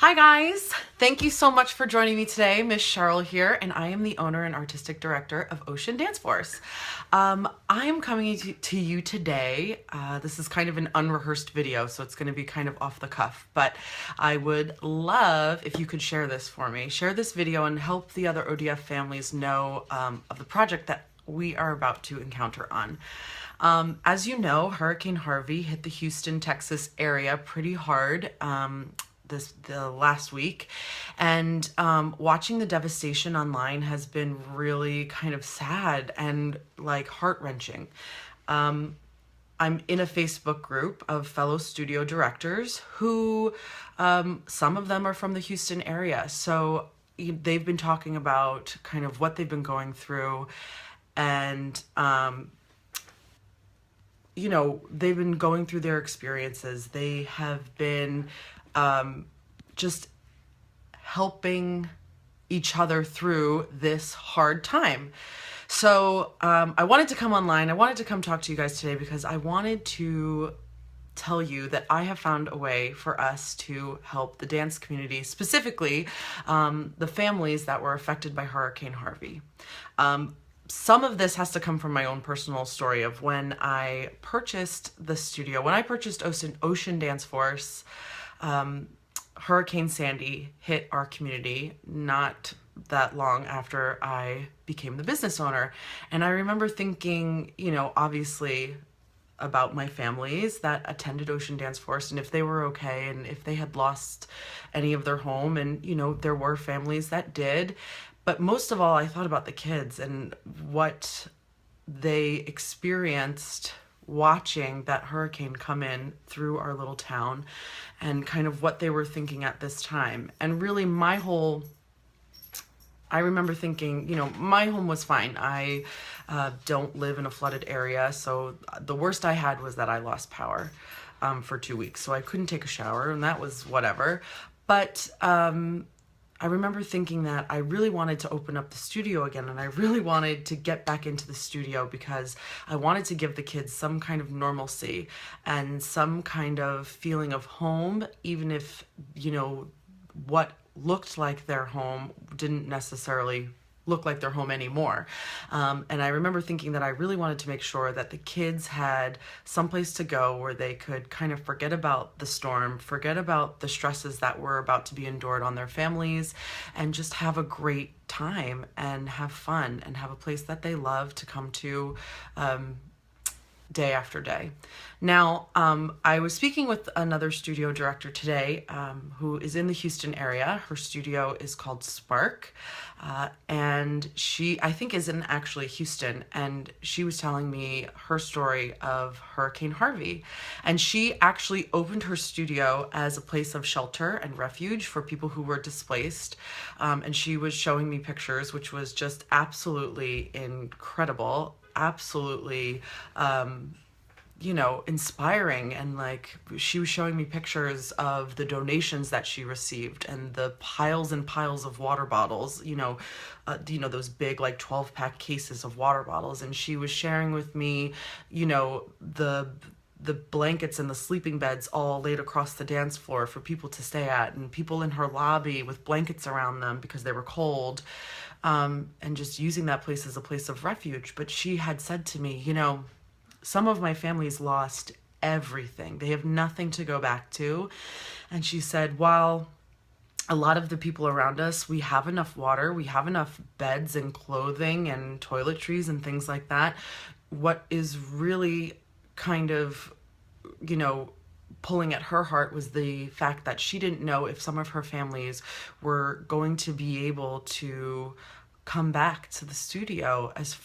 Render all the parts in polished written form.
Hi guys! Thank you so much for joining me today. Miss Cheryl here, and I am the owner and artistic director of Ocean Dance Force. I am coming to you today. This is kind of an unrehearsed video, so it's going to be kind of off the cuff, but I would love if you could share this for me. Share this video and help the other ODF families know of the project that we are about to encounter on. As you know, Hurricane Harvey hit the Houston, Texas area pretty hard the last week, and watching the devastation online has been really kind of sad and like heart-wrenching. I'm in a Facebook group of fellow studio directors who some of them are from the Houston area, so they've been talking about kind of what they've been going through, and they've been going through their experiences. They have been just helping each other through this hard time. So I wanted to come online. I wanted to come talk to you guys today because I wanted to tell you that I have found a way for us to help the dance community, specifically the families that were affected by Hurricane Harvey. Some of this has to come from my own personal story of when I purchased the studio. When I purchased Ocean Dance Force, Hurricane Sandy hit our community not that long after I became the business owner. And I remember thinking, obviously about my families that attended Ocean Dance Force and if they were okay and if they had lost any of their home. And, there were families that did. But most of all, I thought about the kids and what they experienced watching that hurricane come in through our little town and kind of what they were thinking at this time. And really I remember thinking, my home was fine. I don't live in a flooded area, so the worst I had was that I lost power for 2 weeks, so I couldn't take a shower, and that was whatever. But I remember thinking that I really wanted to open up the studio again, and I really wanted to get back into the studio because I wanted to give the kids some kind of normalcy and some kind of feeling of home, even if, what looked like their home didn't necessarily look like their home anymore. And I remember thinking that I really wanted to make sure that the kids had someplace to go where they could kind of forget about the storm, forget about the stresses that were about to be endured on their families, and just have a great time and have fun and have a place that they love to come to day after day. Now, I was speaking with another studio director today who is in the Houston area. Her studio is called Spark, and she, I think, is in actually Houston, and she was telling me her story of Hurricane Harvey. And she actually opened her studio as a place of shelter and refuge for people who were displaced, and she was showing me pictures, which was just absolutely incredible, absolutely inspiring. And like, she was showing me pictures of the donations that she received and the piles and piles of water bottles, those big like 12-pack cases of water bottles. And she was sharing with me, the blankets and the sleeping beds all laid across the dance floor for people to stay at, and people in her lobby with blankets around them because they were cold, and just using that place as a place of refuge. But she had said to me, some of my family's lost everything. They have nothing to go back to. And she said, while a lot of the people around us, we have enough water, we have enough beds and clothing and toiletries and things like that, what is really kind of, pulling at her heart was the fact that she didn't know if some of her families were going to be able to come back to the studio, as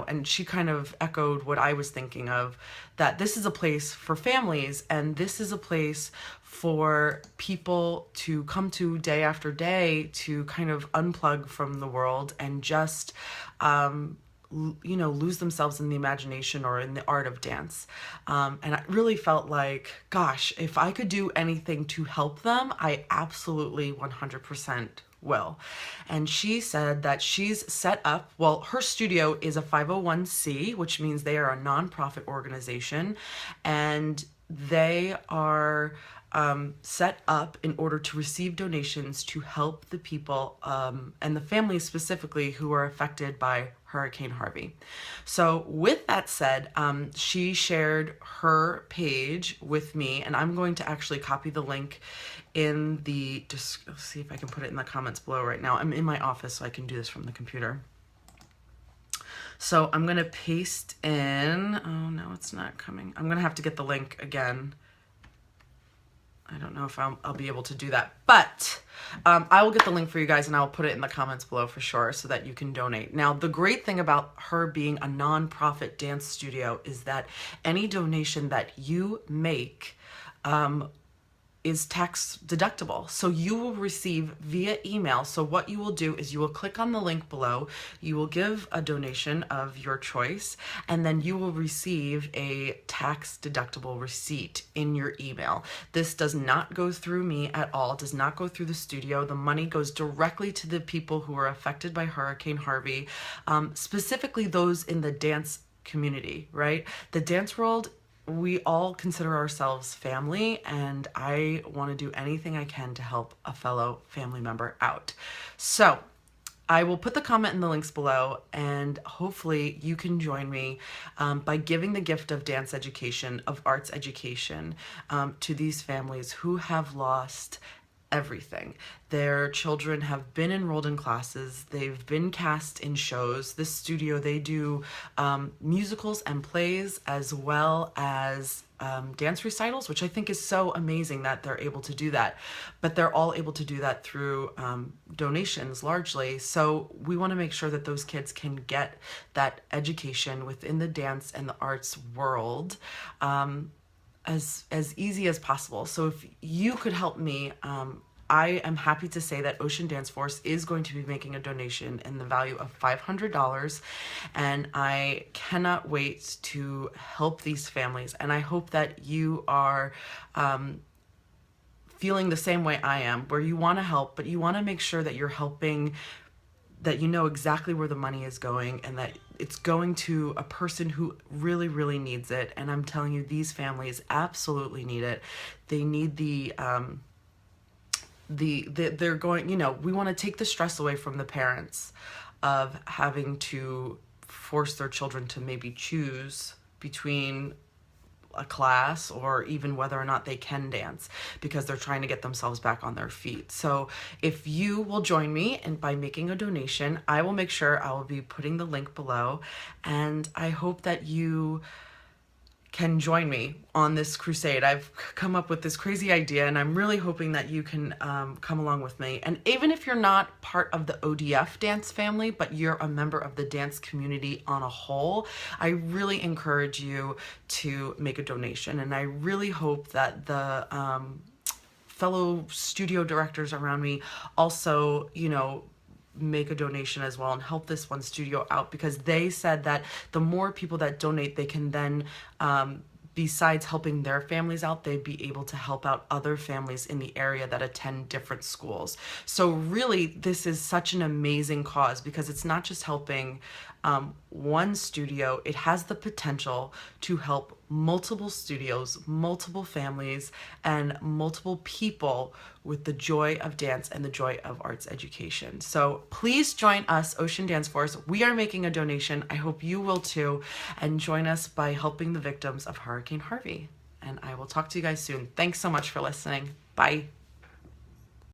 and she kind of echoed what I was thinking of, that this is a place for families, and this is a place for people to come to day after day to kind of unplug from the world and just lose themselves in the imagination or in the art of dance. And I really felt like, gosh, if I could do anything to help them, I absolutely 100% will. And she said that she's set up, well, her studio is a 501c, which means they are a nonprofit organization, and they are set up in order to receive donations to help the people and the families specifically who are affected by Hurricane Harvey. So with that said, she shared her page with me, and I'm going to actually copy the link in the, just see if I can put it in the comments below right now. I'm in my office, so I can do this from the computer. So I'm going to paste in, oh no, it's not coming. I'm going to have to get the link again. I don't know if I'll be able to do that, but I will get the link for you guys and I'll put it in the comments below for sure so that you can donate. Now, the great thing about her being a nonprofit dance studio is that any donation that you make is tax deductible. So you will receive via email. So what you will do is you will click on the link below, you will give a donation of your choice, and then you will receive a tax deductible receipt in your email. This does not go through me at all. It does not go through the studio. The money goes directly to the people who are affected by Hurricane Harvey, specifically those in the dance community, right? The dance world, we all consider ourselves family, and I want to do anything I can to help a fellow family member out. So I will put the comment in the links below, and hopefully you can join me by giving the gift of dance education, of arts education, to these families who have lost everything. Their children have been enrolled in classes, they've been cast in shows. This studio, they do musicals and plays as well as dance recitals, which I think is so amazing that they're able to do that. But they're all able to do that through donations largely. So we want to make sure that those kids can get that education within the dance and the arts world as easy as possible. So if you could help me, I am happy to say that Ocean Dance Force is going to be making a donation in the value of $500, and I cannot wait to help these families. And I hope that you are feeling the same way I am, where you want to help, but you want to make sure that you're helping, that you know exactly where the money is going and that it's going to a person who really, really needs it. And I'm telling you, these families absolutely need it. They need they're going, you know, we want to take the stress away from the parents of having to force their children to maybe choose between a class or even whether or not they can dance because they're trying to get themselves back on their feet. So if you will join me and by making a donation, I will make sure I will be putting the link below, and I hope that you can join me on this crusade. I've come up with this crazy idea, and I'm really hoping that you can come along with me. And even if you're not part of the ODF dance family, but you're a member of the dance community on a whole, I really encourage you to make a donation. And I really hope that the fellow studio directors around me also, you know, make a donation as well and help this one studio out, because they said that the more people that donate, they can then besides helping their families out, they'd be able to help out other families in the area that attend different schools. So really, this is such an amazing cause because it's not just helping one studio, it has the potential to help multiple studios, multiple families, and multiple people with the joy of dance and the joy of arts education. So please join us, Ocean Dance Force. We are making a donation. I hope you will too, and join us by helping the victims of Hurricane Harvey. And I will talk to you guys soon. Thanks so much for listening. Bye.